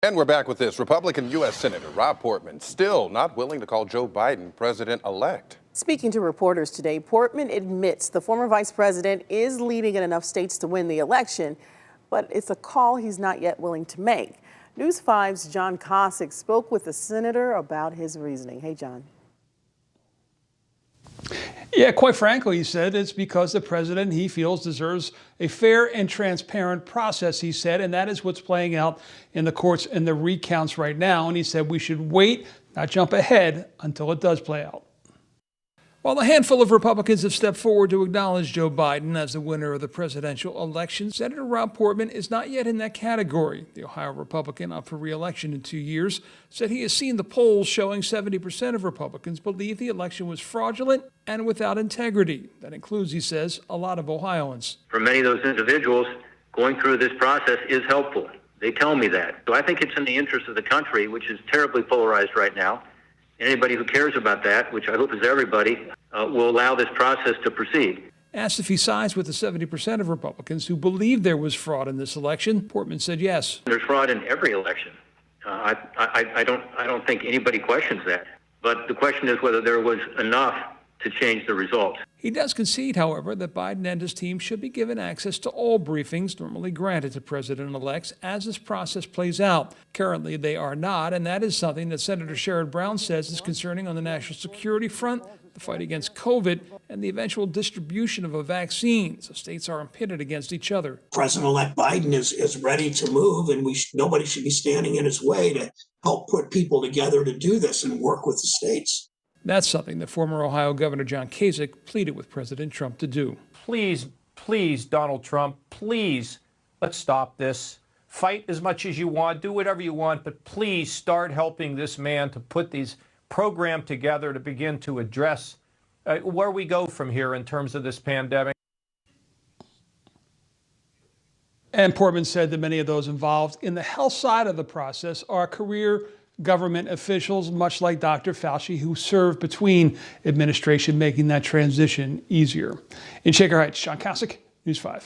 And we're back with this. Republican U.S. Senator Rob Portman still not willing to call Joe Biden president-elect. Speaking to reporters today, Portman admits the former vice president is leading in enough states to win the election, but it's a call he's not yet willing to make. News 5's John Cossack spoke with the senator about his reasoning. Hey, John. Yeah, quite frankly, he said it's because the president, he feels, deserves a fair and transparent process, he said, and that is what's playing out in the courts and the recounts right now. And he said we should wait, not jump ahead until it does play out. While a handful of Republicans have stepped forward to acknowledge Joe Biden as the winner of the presidential election, Senator Rob Portman is not yet in that category. The Ohio Republican, up for re-election in 2 years, said he has seen the polls showing 70% of Republicans believe the election was fraudulent and without integrity. That includes, he says, a lot of Ohioans. For many of those individuals, going through this process is helpful. They tell me that. So I think it's in the interest of the country, which is terribly polarized right now. Anybody who cares about that, which I hope is everybody, will allow this process to proceed. Asked if he sides with the 70% of Republicans who believe there was fraud in this election, Portman said yes. There's fraud in every election. I don't think anybody questions that. But the question is whether there was enough to change the result. He does concede, however, that Biden and his team should be given access to all briefings normally granted to president-elects as this process plays out. Currently, they are not, and that is something that Senator Sherrod Brown says is concerning on the national security front, the fight against COVID, and the eventual distribution of a vaccine. So states are pitted against each other. President-elect Biden is ready to move, and nobody should be standing in his way to help put people together to do this and work with the states. That's something that former Ohio Governor John Kasich pleaded with President Trump to do. Please, please, Donald Trump, please, let's stop this. Fight as much as you want, do whatever you want, but please start helping this man to put these programs together to begin to address where we go from here in terms of this pandemic. And Portman said that many of those involved in the health side of the process are career government officials, much like Dr. Fauci, who served between administration, making that transition easier. In Shaker Heights, John Cossack, News 5.